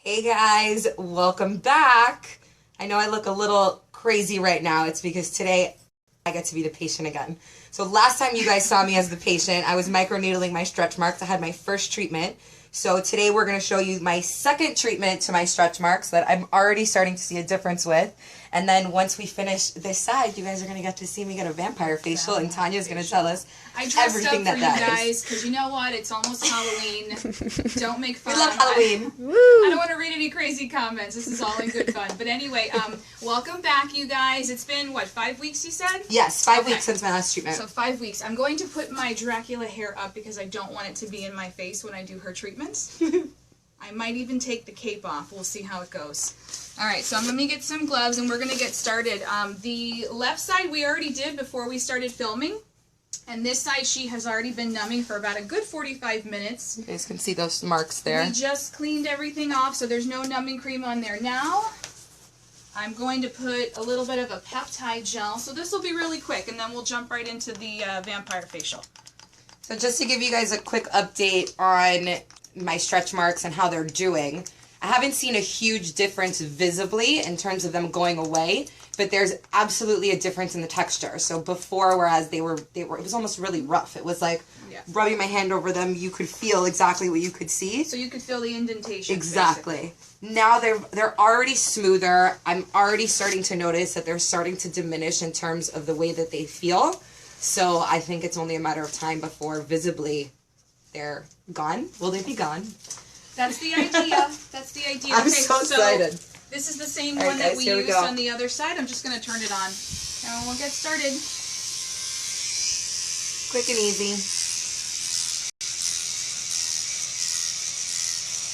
Hey guys, welcome back. I know I look a little crazy right now. It's because today I get to be the patient again. So last time you guys saw me as the patient, I was microneedling my stretch marks. I had my first treatment. So today we're going to show you my second treatment to my stretch marks that I'm already starting to see a difference with. And then once we finish this side, you guys are going to get to see me get a vampire facial, and Tanya's going to tell us everything that you guys, because you know what? It's almost Halloween. Don't make fun. We love Halloween. I don't want to read any crazy comments. This is all in good fun. But anyway, welcome back, you guys. It's been, what, 5 weeks, you said? Yes, 5 weeks since my last treatment. So 5 weeks. I'm going to put my Dracula hair up because I don't want it to be in my face when I do her treatments. I might even take the cape off. We'll see how it goes. Alright, so I'm going to get some gloves and we're going to get started. The left side we already did before we started filming. And this side she has already been numbing for about a good 45 minutes. You guys can see those marks there. We just cleaned everything off, so there's no numbing cream on there now. I'm going to put a little bit of a peptide gel. So this will be really quick, and then we'll jump right into the vampire facial. So just to give you guys a quick update on my stretch marks and how they're doing, I haven't seen a huge difference visibly in terms of them going away, but there's absolutely a difference in the texture. So before, whereas it was almost really rough. It was like rubbing my hand over them, you could feel exactly what you could see. So you could feel the indentation. Exactly. Basically. Now they're already smoother. I'm already starting to notice that they're starting to diminish in terms of the way that they feel. So I think it's only a matter of time before visibly they're gone. Will they be gone? That's the idea. That's the idea. I'm so excited. This is the same one that we used on the other side. I'm just going to turn it on. And we'll get started. Quick and easy.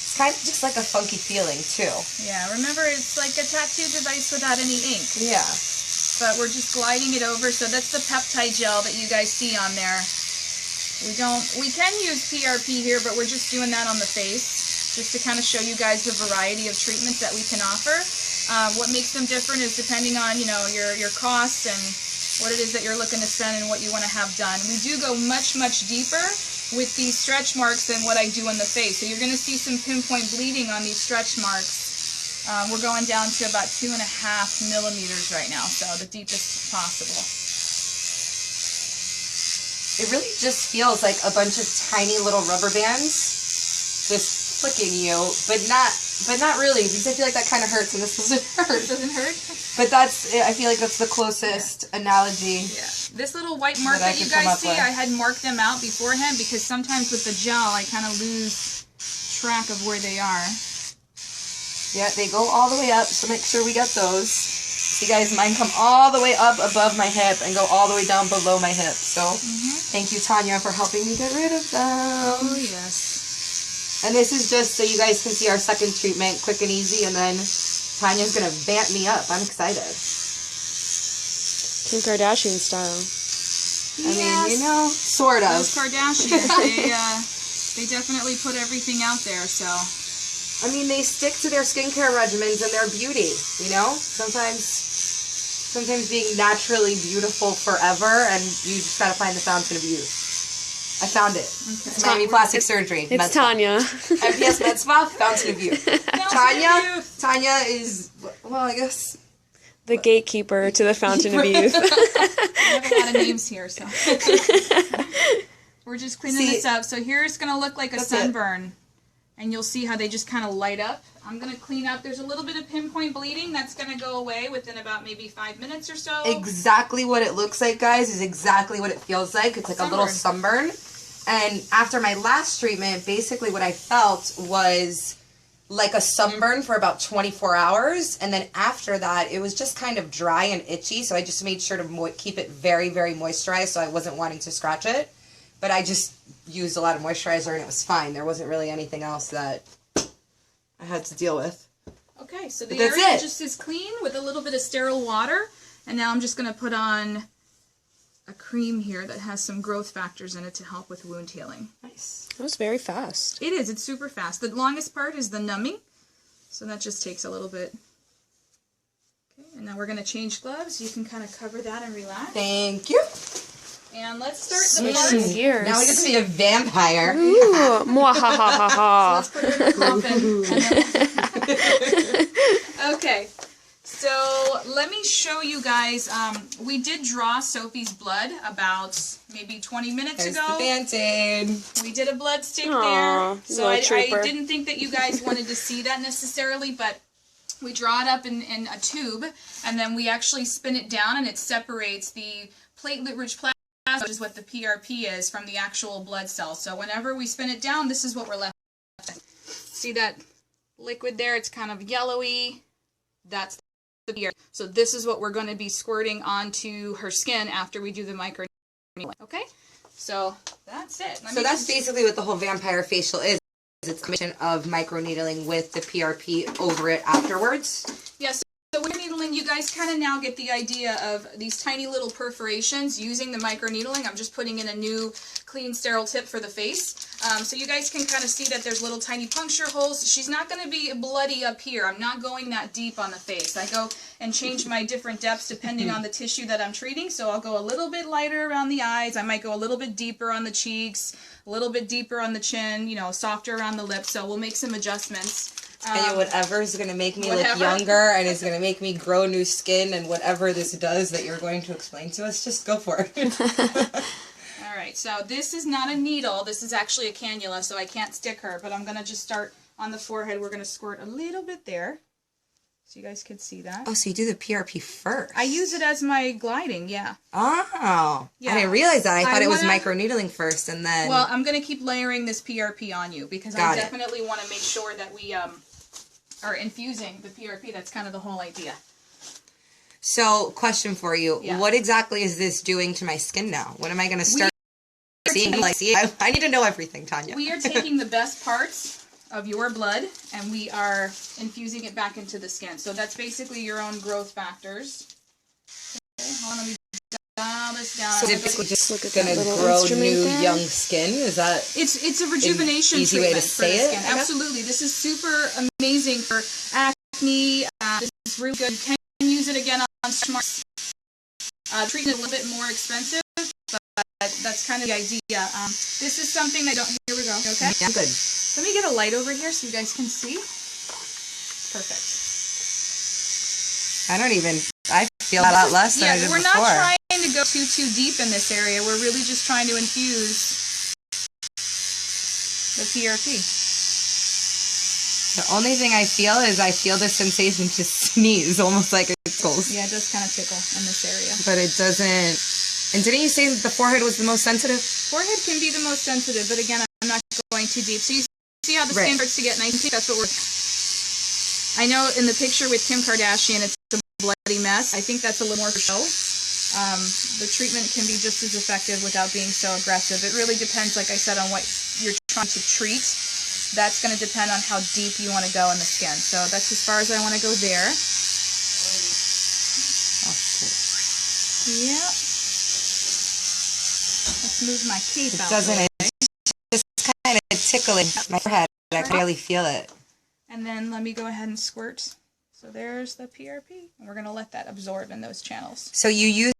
It's kind of just like a funky feeling, too. Yeah, remember, it's like a tattoo device without any ink. Yeah. But we're just gliding it over. So that's the peptide gel that you guys see on there. We can use PRP here, but we're just doing that on the face, just to kind of show you guys the variety of treatments that we can offer. What makes them different is depending on, you know, your costs and what it is that you're looking to spend and what you want to have done. We do go much, much deeper with these stretch marks than what I do on the face. So you're going to see some pinpoint bleeding on these stretch marks. We're going down to about 2.5 millimeters right now, so the deepest possible. It really just feels like a bunch of tiny little rubber bands just flicking you, but not really, because I feel like that kind of hurts, and this doesn't hurt. It doesn't hurt? But I feel like that's the closest analogy. Yeah. This little white mark that you guys see, I had marked them out beforehand, because sometimes with the gel, I kind of lose track of where they are. Yeah, they go all the way up, so make sure we get those. You guys, mine come all the way up above my hip and go all the way down below my hip. So thank you, Tanya, for helping me get rid of them. Oh, yes. And this is just so you guys can see our second treatment, quick and easy, and then Tanya's going to vamp me up. I'm excited. Kim Kardashian style. I mean, you know, sort of. Those Kardashians, they definitely put everything out there, so... I mean, they stick to their skincare regimens and their beauty, you know? Sometimes being naturally beautiful forever, and you just gotta find the fountain of youth. I found it. Okay. It's Miami Plastic Surgery. It's Tanya. MPS Med Spa, Fountain of Youth. Tanya is, well, I guess... The gatekeeper to the Fountain of Youth. I have a lot of names here, so... We're just cleaning this up. So here it's gonna look like a sunburn. And you'll see how they just kind of light up. I'm going to clean up. There's a little bit of pinpoint bleeding. That's going to go away within about maybe 5 minutes or so. Exactly what it looks like, guys, is exactly what it feels like. It's like a little sunburn. And after my last treatment, basically what I felt was like a sunburn for about 24 hours. And then after that, it was just kind of dry and itchy. So I just made sure to keep it very, very moisturized so I wasn't wanting to scratch it. But I just used a lot of moisturizer and it was fine. There wasn't really anything else that I had to deal with. Okay, so the area just is clean with a little bit of sterile water. And now I'm just going to put on a cream here that has some growth factors in it to help with wound healing. Nice. That was very fast. It is. It's super fast. The longest part is the numbing. So that just takes a little bit. Okay, and now we're going to change gloves. You can kind of cover that and relax. Thank you. And let's start the blood. Gears. Now we get to be a vampire. Ooh, mwahahaha. So let's put her in the coffin. guys, we did draw Sophie's blood about maybe 20 minutes There's ago. the Band-Aid. We did a blood stick Aw, there. So I trooper. didn't think that you guys wanted to see that necessarily, but we draw it up in a tube, and then we actually spin it down, and it separates the platelet-rich plasma, which is what the PRP is, from the actual blood cells. So whenever we spin it down, this is what we're left with. See that liquid there? It's kind of yellowy. That's the PRP. So this is what we're going to be squirting onto her skin after we do the microneedling. Okay? So that's it. So that's basically what the whole vampire facial is. It's a combination of microneedling with the PRP over it afterwards. Yes. So when you're needling, you guys kind of now get the idea of these tiny little perforations using the microneedling. I'm just putting in a new clean, sterile tip for the face. So you guys can kind of see that there's little tiny puncture holes. She's not going to be bloody up here. I'm not going that deep on the face. I go and change my different depths depending on the tissue that I'm treating. So I'll go a little bit lighter around the eyes. I might go a little bit deeper on the cheeks, a little bit deeper on the chin, you know, softer around the lips. So we'll make some adjustments. And whatever is going to make me look younger and is going to make me grow new skin and whatever this does that you're going to explain to us, just go for it. Alright, so this is not a needle. This is actually a cannula, so I can't stick her. But I'm going to just start on the forehead. We're going to squirt a little bit there. So you guys can see that. Oh, so you do the PRP first? I use it as my gliding, yeah. Oh. Yeah. I didn't realize that. I thought it was microneedling first and then... Well, I'm going to keep layering this PRP on you because I definitely want to make sure that we are infusing the PRP. That's kind of the whole idea. So, question for you. Yeah. What exactly is this doing to my skin now? When am I going to start seeing? I need to know everything, Tanya. We are taking the best parts of your blood and we are infusing it back into the skin. So that's basically your own growth factors. Okay, hold on, let me dial this down. So it's just going to grow new young skin? Is that it's a rejuvenation easy way to treatment for the say skin. it? Absolutely. This is super amazing for acne. This is really good. You can use it again on smart. Treating it a little bit more expensive, but that's kind of the idea. This is something that here we go. Okay. Yeah, good. Let me get a light over here so you guys can see. Perfect. I feel a lot less than I did we're before. not trying to go too deep in this area. We're really just trying to infuse the PRP. The only thing I feel is the sensation to sneeze, almost like it tickles. Yeah, it does kind of tickle in this area. But it doesn't... And didn't you say the forehead was the most sensitive? Forehead can be the most sensitive, but again, I'm not going too deep. So you see how the skin starts to get nice and pink? That's what we're... I know in the picture with Kim Kardashian, it's a bloody mess. I think that's a little more for show. The treatment can be just as effective without being so aggressive. It really depends, like I said, on what you're trying to treat. That's going to depend on how deep you want to go in the skin. So that's as far as I want to go there. Yeah. Let's move my cape out. It's just kind of tickling my forehead. I can really feel it. And then let me go ahead and squirt. So there's the PRP. And we're going to let that absorb in those channels. So you use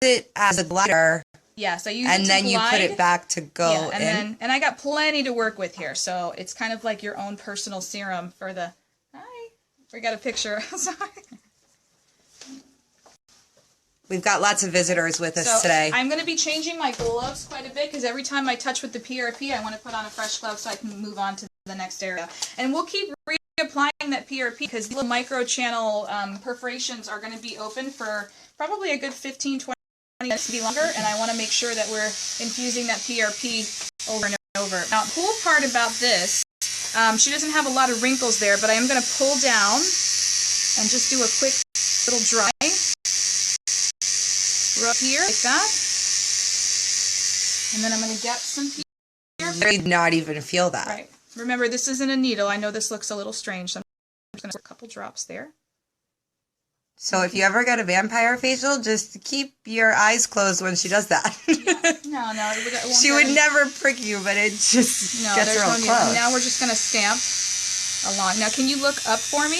it as a glider. Yes, I use it to and then you put it back to go in. And I got plenty to work with here. So it's kind of like your own personal serum for the... Hi. We got a picture. Sorry. We've got lots of visitors with us today. I'm going to be changing my gloves quite a bit because every time I touch with the PRP, I want to put on a fresh glove so I can move on to the next area. And we'll keep reapplying that PRP because little micro-channel perforations are going to be open for probably a good 15-20 minutes to be longer, and I want to make sure that we're infusing that PRP over and over. Now, the cool part about this, she doesn't have a lot of wrinkles there, but I am going to pull down and just do a quick little dry. Rub here, like that. And then I'm going to get some PRP. You not even feel that. Right. Remember, this isn't a needle. I know this looks a little strange, so I'm just going to put a couple drops there. So if you ever get a vampire facial, just keep your eyes closed when she does that. No. She would never prick you, but it just gets real close. Now we're just going to stamp along. Now, can you look up for me?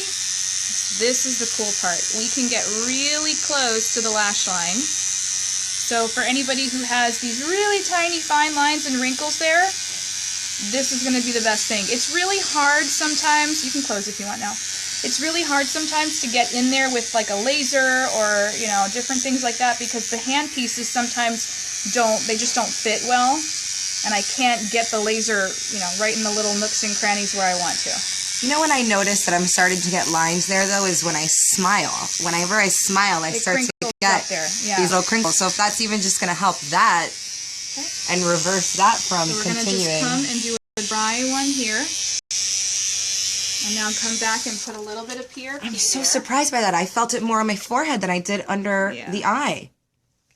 This is the cool part. We can get really close to the lash line. So for anybody who has these really tiny fine lines and wrinkles there, this is going to be the best thing. It's really hard sometimes. You can close if you want now. It's really hard sometimes to get in there with like a laser or, you know, different things like that because the hand pieces sometimes just don't fit well. And I can't get the laser, you know, right in the little nooks and crannies where I want to. You know when I notice that I'm starting to get lines there, though, is when I smile. Whenever I smile, I start to get these little crinkles. So if that's even just going to help that and reverse that from continuing. So we're going to just come and do a dry one here. And now come back and put a little bit of PRP. I'm so surprised by that. I felt it more on my forehead than I did under the eye.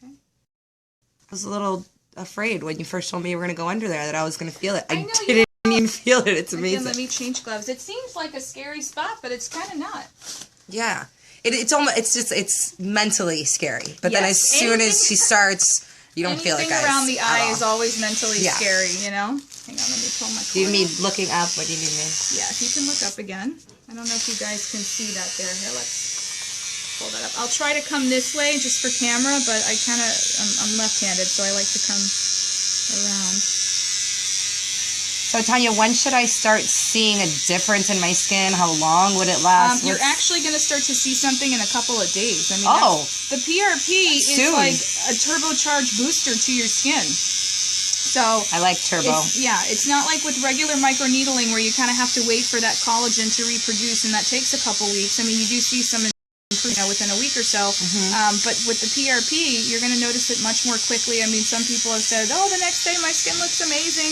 Okay. I was a little afraid when you first told me you were going to go under there that I was going to feel it. I didn't even feel it. It's amazing. Again, let me change gloves. It seems like a scary spot, but it's kind of not. Yeah. It's mentally scary. But then as soon as she starts, you don't feel it, guys. Anything around the eye is always mentally scary, you know? Hang on, let me pull my cord. Do you mean looking up? What do you mean? Yeah, if you can look up again. I don't know if you guys can see that there. Here, let's pull that up. I'll try to come this way just for camera, but I'm left-handed, so I like to come around. So, Tanya, when should I start seeing a difference in my skin? How long would it last? You're actually going to start to see something in a couple of days. I mean, the PRP is like a turbocharged booster to your skin. So I like turbo. It's not like with regular microneedling where you kind of have to wait for that collagen to reproduce, and that takes a couple weeks. I mean, you do see some improvement within a week or so, but with the PRP, you're going to notice it much more quickly. I mean, some people have said, "Oh, the next day my skin looks amazing."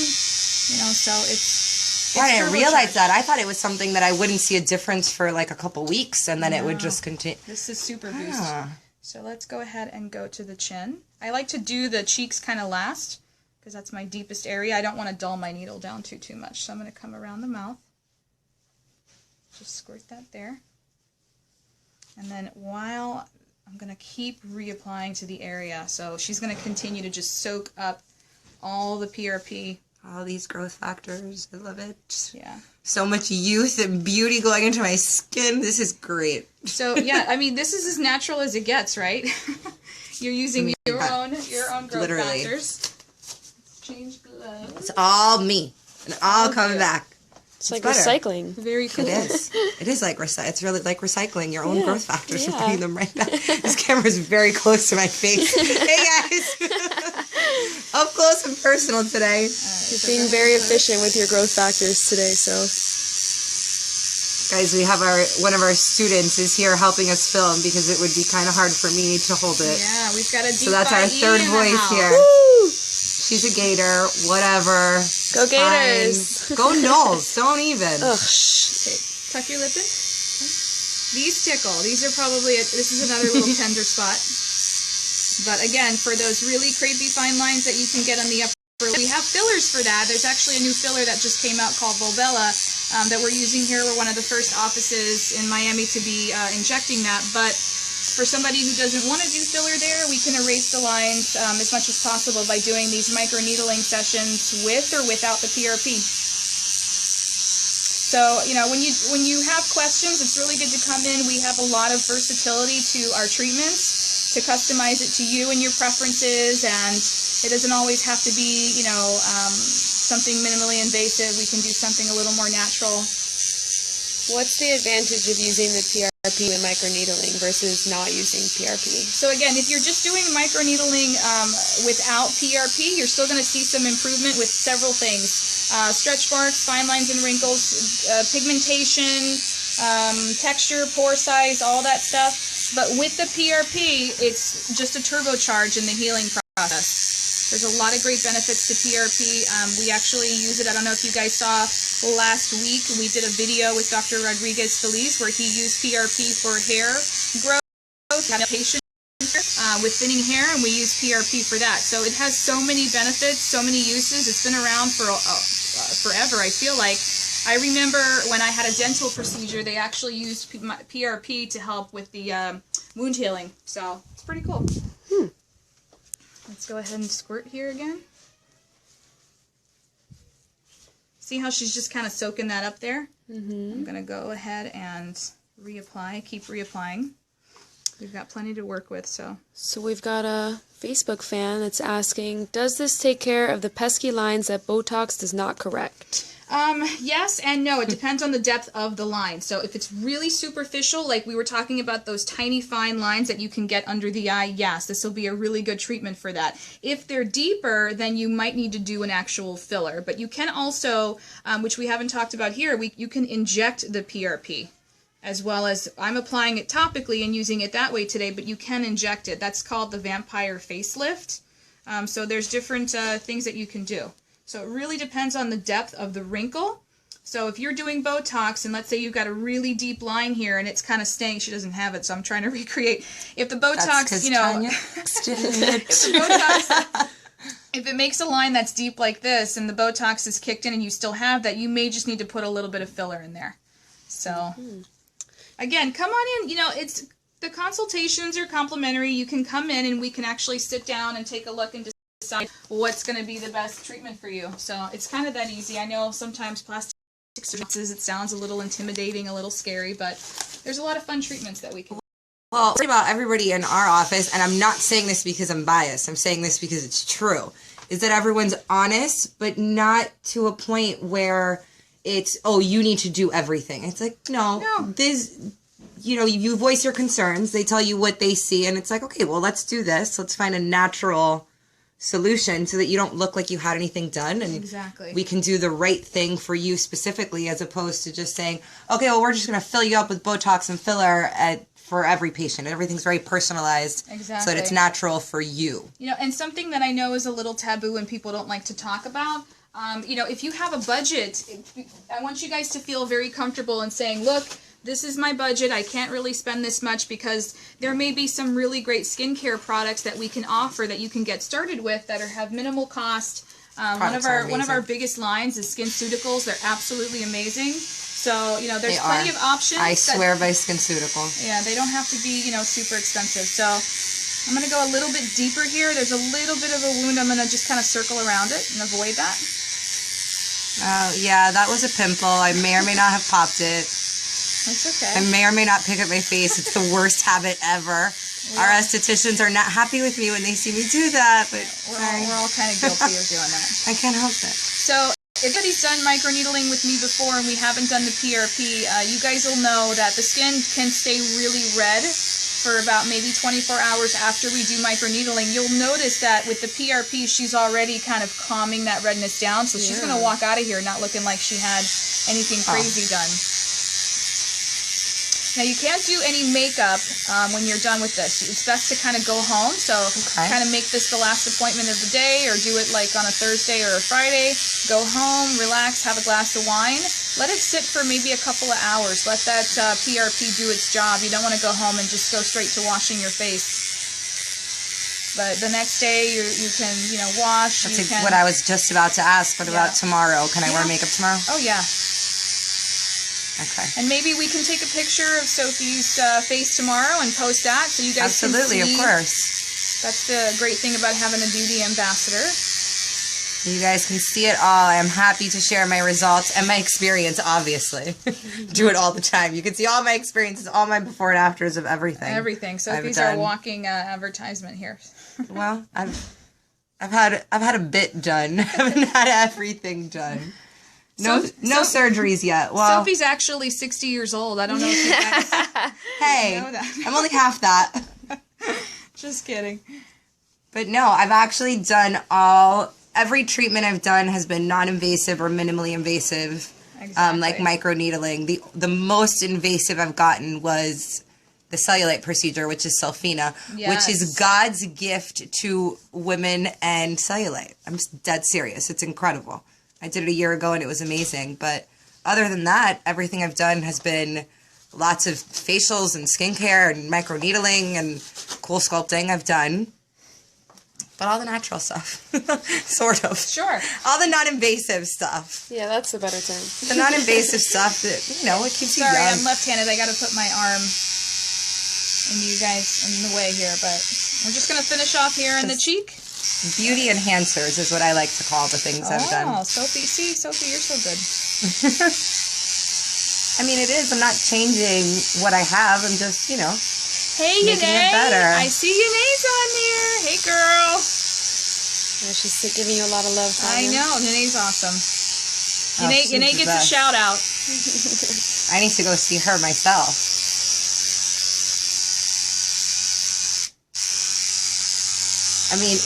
You know, so it's I didn't realize that. I thought it was something that I wouldn't see a difference for like a couple weeks, and then it would just continue. This is super boost. So let's go ahead and go to the chin. I like to do the cheeks kind of last, because that's my deepest area. I don't want to dull my needle down too much. So I'm going to come around the mouth. Just squirt that there. And then while I'm going to keep reapplying to the area. So she's going to continue to just soak up all the PRP. All these growth factors. I love it. Yeah. So much youth and beauty going into my skin. This is great. So, yeah, I mean, this is as natural as it gets, right? You're using your own growth factors. Change gloves. It's all me, and all coming back. It's like recycling. Very cool. It is. It is like It's really like recycling your own growth factors and putting them right back. This camera is very close to my face. Hey guys, up close and personal today. You're being very efficient with your growth factors today. So, guys, we have one of our students is here helping us film because it would be kind of hard for me to hold it. Yeah, we've got a deep. So that's our third voice here. woo! She's a Gator, whatever. Go Gators. Go Knowles, don't even. Ugh. Okay, tuck your lip in. These tickle. These are probably, this is another little tender spot. But again, for those really creepy fine lines that you can get on the upper, we have fillers for that. There's actually a new filler that just came out called Volbella that we're using here. We're one of the first offices in Miami to be injecting that. But for somebody who doesn't want to do filler there, we can erase the lines as much as possible by doing these microneedling sessions with or without the PRP. So, you know, when you have questions, it's really good to come in. We have a lot of versatility to our treatments to customize it to you and your preferences, and it doesn't always have to be, you know, something minimally invasive. We can do something a little more natural. What's the advantage of using the PRP with microneedling versus not using PRP? So again, if you're just doing microneedling without PRP, you're still going to see some improvement with several things. Stretch marks, fine lines and wrinkles, pigmentation, texture, pore size, all that stuff. But with the PRP, it's just a turbocharge in the healing process. There's a lot of great benefits to PRP. We actually use it. I don't know if you guys saw last week. We did a video with Dr. Rodriguez Feliz where he used PRP for hair growth, patient with thinning hair, and we use PRP for that. So it has so many benefits, so many uses. It's been around for forever, I feel like. I remember when I had a dental procedure, they actually used PRP to help with the wound healing. So it's pretty cool. Let's go ahead and squirt here again. See how she's just kind of soaking that up there? I'm going to go ahead and reapply, keep reapplying. We've got plenty to work with, so. So we've got a Facebook fan that's asking, does this take care of the pesky lines that Botox does not correct? Yes and no. It depends on the depth of the line. So if it's really superficial, like we were talking about those tiny fine lines that you can get under the eye, yes, this will be a really good treatment for that. If they're deeper, then you might need to do an actual filler. But you can also, which we haven't talked about here, you can inject the PRP. As well as, I'm applying it topically and using it that way today, but you can inject it. That's called the Vampire Facelift. So there's different things that you can do. So it really depends on the depth of the wrinkle. So if you're doing Botox, and let's say you've got a really deep line here, and it's kind of staying, she doesn't have it, so I'm trying to recreate. If the Botox, you know, Tanya did it. if it makes a line that's deep like this, and the Botox is kicked in and you still have that, you may just need to put a little bit of filler in there. So, again, come on in. You know, the consultations are complimentary. You can come in and we can actually sit down and take a look and decide what's going to be the best treatment for you. So it's kind of that easy. I know sometimes plastic surgeries, it sounds a little intimidating, a little scary, but there's a lot of fun treatments that we can. Well, about everybody in our office, and I'm not saying this because I'm biased, I'm saying this because it's true, is that everyone's honest, but not to a point where it's, oh, you need to do everything. It's like, no. This, you know, you voice your concerns, they tell you what they see, and it's like, okay, well, let's do this. Let's find a natural solution so that you don't look like you had anything done, and exactly, we can do the right thing for you specifically, as opposed to just saying, okay, well, we're just going to fill you up with Botox and filler for every patient. Everything's very personalized, exactly, so that it's natural for you. You know, and something that I know is a little taboo and people don't like to talk about, you know, if you have a budget, I want you guys to feel very comfortable in saying, look, this is my budget, I can't really spend this much, because there may be some really great skincare products that we can offer that you can get started with that have minimal cost. One of our biggest lines is SkinCeuticals. They're absolutely amazing. So, you know, there's plenty of options. I swear by SkinCeuticals. Yeah, they don't have to be, you know, super expensive. So I'm going to go a little bit deeper here. There's a little bit of a wound. I'm going to just kind of circle around it and avoid that. Yeah, that was a pimple. I may or may not have popped it. That's okay. I may or may not pick up my face. It's the worst habit ever. Yeah. Our estheticians are not happy with me when they see me do that, but we're all kind of guilty of doing that. I can't help it. So if anybody's done microneedling with me before and we haven't done the PRP, you guys will know that the skin can stay really red for about maybe 24 hours after we do microneedling. You'll notice that with the PRP, she's already kind of calming that redness down, so she's going to walk out of here not looking like she had anything crazy done. Now, you can't do any makeup when you're done with this. It's best to kind of go home. So kind of make this the last appointment of the day, or do it like on a Thursday or a Friday. Go home, relax, have a glass of wine. Let it sit for maybe a couple of hours. Let that PRP do its job. You don't want to go home and just go straight to washing your face. But the next day, you can, you know, wash. That's what I was just about to ask. What about tomorrow? Can I wear makeup tomorrow? Oh, yeah. Okay. And maybe we can take a picture of Sophie's face tomorrow and post that so you guys can see. Absolutely, of course. That's the great thing about having a beauty ambassador. You guys can see it all. I am happy to share my results and my experience, obviously. Do it all the time. You can see all my experiences, all my before and afters of everything. Everything. Sophie's our walking advertisement here. Well, I've had a bit done. I haven't had everything done. No surgeries yet. Well, Sophie's actually 60 years old. I don't know if you guys hey, know that. I'm only half that. Just kidding. But no, I've actually done every treatment I've done has been non-invasive or minimally invasive. Exactly. Like microneedling. The most invasive I've gotten was the cellulite procedure, which is Sulfina, which is God's gift to women and cellulite. I'm dead serious. It's incredible. I did it a year ago and it was amazing. But other than that, everything I've done has been lots of facials and skincare and microneedling and cool sculpting I've done. But all the natural stuff. Sort of. Sure. All the non-invasive stuff. Yeah, that's a better term. The non-invasive stuff that, you know, it keeps you young. Sorry, I'm left-handed. I got to put my arm in you guys in the way here. But I'm just going to finish off here in the cheek. Beauty enhancers is what I like to call the things I've done. Oh, Sophie. See, Sophie, you're so good. I mean, it is. I'm not changing what I have. I'm just, you know, making it better. I see Yene's on there. Hey, girl. Yeah, she's giving you a lot of love, Tanya. I know. Yene's awesome. Yanae gets a shout out. I need to go see her myself. I mean,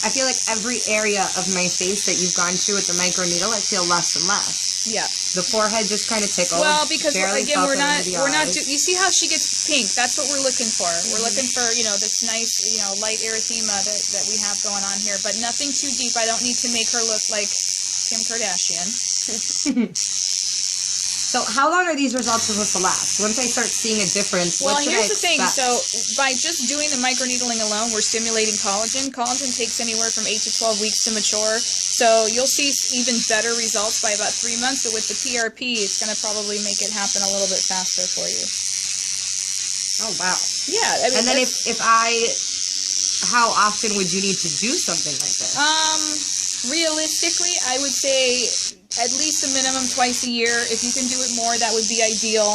I feel like every area of my face that you've gone through with the microneedle, I feel less and less. Yeah. The forehead just kind of tickled. Well, because again, we're not. You see how she gets pink? That's what we're looking for. We're looking for, this nice, light erythema that we have going on here, but nothing too deep. I don't need to make her look like Kim Kardashian. So how long are these results supposed to last? Once I start seeing a difference, well, what should here's I the thing. expect? So by just doing the microneedling alone, we're stimulating collagen. Collagen takes anywhere from 8 to 12 weeks to mature. So you'll see even better results by about 3 months. But with the PRP, it's going to probably make it happen a little bit faster for you. Oh, wow. Yeah. I mean, and then how often would you need to do something like this? Realistically, I would say at least a minimum twice a year. If you can do it more, that would be ideal.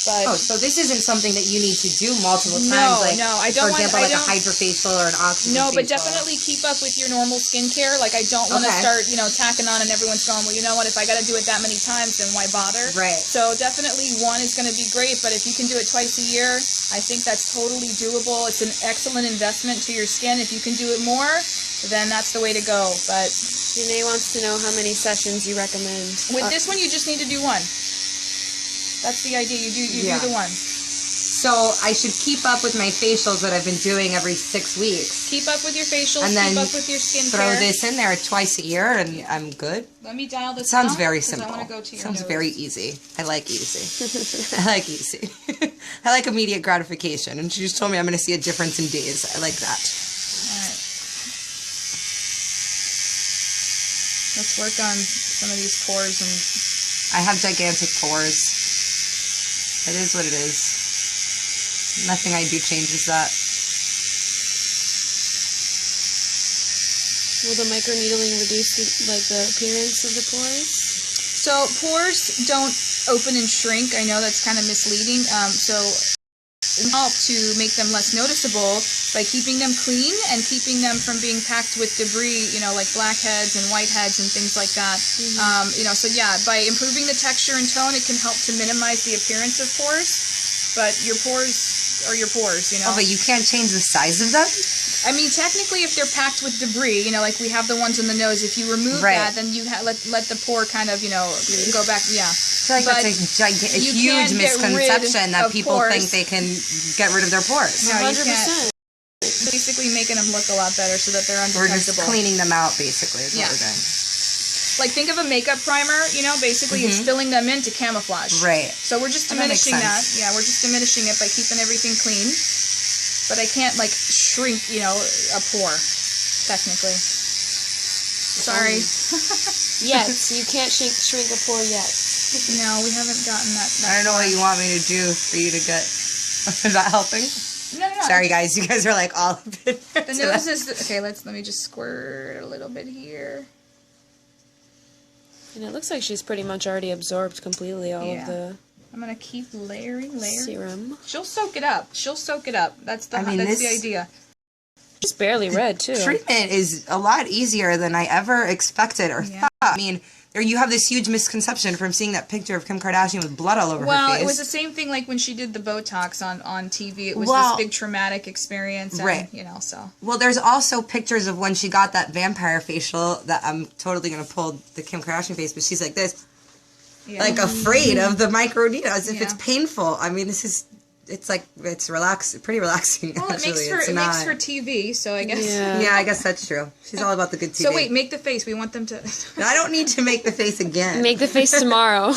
But so this isn't something that you need to do multiple times. No, I don't. For example, a hydrofacial or an oxygen. No, but definitely keep up with your normal skincare. Like I don't want to start, tacking on, and everyone's going, well, you know what? If I got to do it that many times, then why bother? Right. So definitely one is going to be great, but if you can do it twice a year, I think that's totally doable. It's an excellent investment to your skin. If you can do it more, then that's the way to go. But Janae wants to know how many sessions you recommend. With this one, you just need to do one. That's the idea. You do the one. So I should keep up with my facials that I've been doing every 6 weeks. Keep up with your facials. And then keep up with your skincare. Throw this in there twice a year, and I'm good. Let me dial this. Sounds very simple. I want to go to your Sounds nose. very easy. I like easy. I like easy. I like immediate gratification. And she just told me I'm going to see a difference in days. I like that. All right. Let's work on some of these pores. And I have gigantic pores. It is what it is. Nothing I do changes that. Will the microneedling reduce the appearance of the pores? So pores don't open and shrink. I know that's kind of misleading. So it helps to make them less noticeable by keeping them clean and keeping them from being packed with debris, like blackheads and whiteheads and things like that. So yeah, by improving the texture and tone, it can help to minimize the appearance of pores. But your pores are your pores, Oh, but you can't change the size of them? I mean, technically, if they're packed with debris, like we have the ones in the nose, if you remove that, then you let the pore kind of, go back, yeah. I feel like that's a huge misconception that people think they can get rid of their pores. No, 100%. Basically making them look a lot better so that they're undetectable. We're just cleaning them out, basically, is what we're doing. Like, think of a makeup primer, basically it's filling them in to camouflage. Right. So we're just diminishing that. Yeah, we're just diminishing it by keeping everything clean. But I can't, shrink, a pore, technically. Sorry. Yes, you can't shrink a pore yet. No, we haven't gotten that I don't know what you want me to do for you to get... Is that helping? No. Sorry, guys. You guys are all of it. The nose is... Okay, let me just squirt a little bit here. And it looks like she's pretty much already absorbed completely all of the... I'm going to keep layering. Serum. She'll soak it up. That's the idea. It's barely red, too. Treatment is a lot easier than I ever expected or thought. I mean, you have this huge misconception from seeing that picture of Kim Kardashian with blood all over her face. Well, it was the same thing like when she did the Botox on TV. It was this big traumatic experience. And, right. So. Well, there's also pictures of when she got that vampire facial that I'm totally going to pull the Kim Kardashian face, but she's like this. Yeah. Afraid of the microneedle as if it's painful. I mean, it's pretty relaxing. Well, actually. It makes for TV, so I guess. Yeah, I guess that's true. She's all about the good TV. So wait, make the face. We want them to. No, I don't need to make the face again. Make the face tomorrow.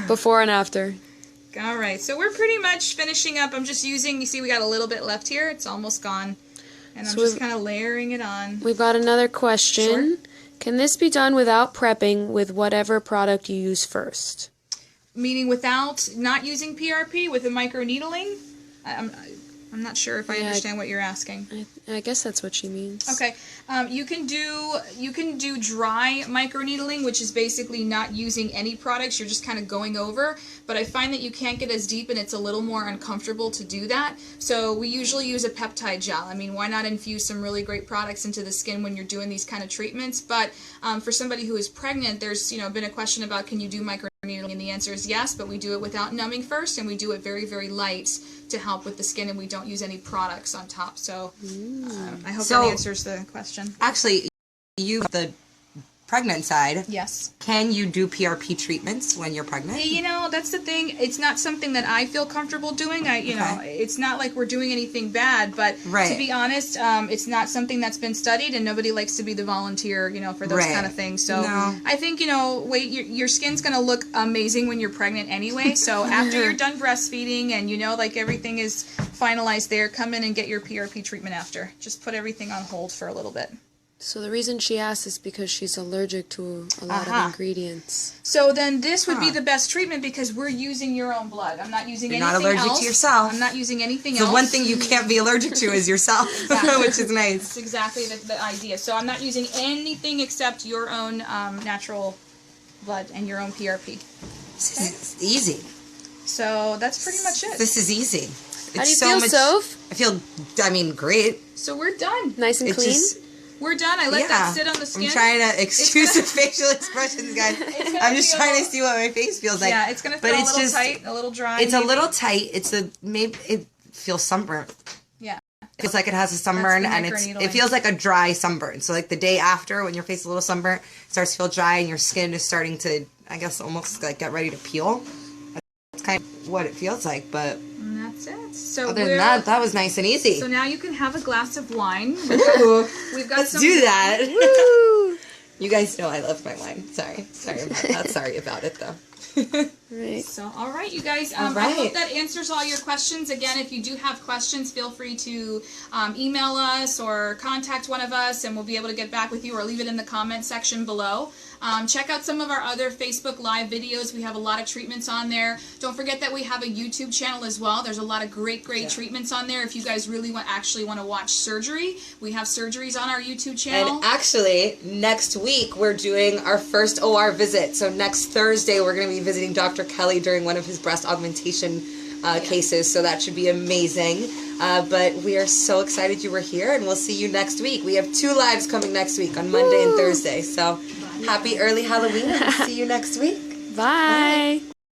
Before and after. All right, so we're pretty much finishing up. I'm just using. You see, we got a little bit left here. It's almost gone, and I'm just kind of layering it on. We've got another question. Sure. Can this be done without prepping with whatever product you use first? Meaning without not using PRP with the microneedling? I'm not sure if I understand what you're asking. I guess that's what she means. Okay, you can do dry microneedling, which is basically not using any products. You're just kind of going over. But I find that you can't get as deep, and it's a little more uncomfortable to do that. So we usually use a peptide gel. I mean, why not infuse some really great products into the skin when you're doing these kind of treatments? But for somebody who is pregnant, there's been a question about, can you do microneedling, and the answer is yes. But we do it without numbing first, and we do it very, very light to help with the skin, and we don't use any products on top. So I hope that answers the question. Actually, you the pregnant side. Yes. Can you do PRP treatments when you're pregnant? That's the thing. It's not something that I feel comfortable doing. It's not like we're doing anything bad, but to be honest, it's not something that's been studied, and nobody likes to be the volunteer, for those kind of things. So I think, your skin's going to look amazing when you're pregnant anyway. So after you're done breastfeeding and, everything is finalized there, come in and get your PRP treatment after. Just put everything on hold for a little bit. So the reason she asked is because she's allergic to a lot of ingredients. So then this would be the best treatment because we're using your own blood. I'm not using anything else. You're not allergic to yourself. I'm not using anything else. The one thing you can't be allergic to is yourself, which is nice. That's exactly the idea. So I'm not using anything except your own natural blood and your own PRP. This is easy. So that's pretty much it. This is easy. How do you feel, Soph? I feel, great. So we're done. Nice and clean? We're done. I let that sit on the skin. I'm trying to excuse the facial expressions, guys. I'm just trying to see what my face feels like. Yeah, it's going to feel a little tight, a little dry. It's a little tight. It feels sunburnt. Yeah. It feels like it has a sunburn, and it feels like a dry sunburn. So like the day after, when your face is a little sunburnt, it starts to feel dry, and your skin is starting to, I guess, almost like get ready to peel. That's kind of what it feels like, but... And that's it. So other than that was nice and easy. So now you can have a glass of wine. We've got Let's some do that. Woo! You guys know I love my wine. Sorry about that. Sorry about it though. Right. So, all right, you guys. I hope that answers all your questions. Again, if you do have questions, feel free to email us or contact one of us, and we'll be able to get back with you, or leave it in the comment section below. Check out some of our other Facebook Live videos. We have a lot of treatments on there. Don't forget that we have a YouTube channel as well. There's a lot of great treatments on there. If you guys really want to watch surgery, we have surgeries on our YouTube channel. And actually, next week we're doing our first OR visit. So next Thursday we're going to be visiting Dr. Kelly during one of his breast augmentation cases. So that should be amazing. But we are so excited you were here, and we'll see you next week. We have 2 lives coming next week on Monday and Thursday. So happy early Halloween. See you next week. Bye.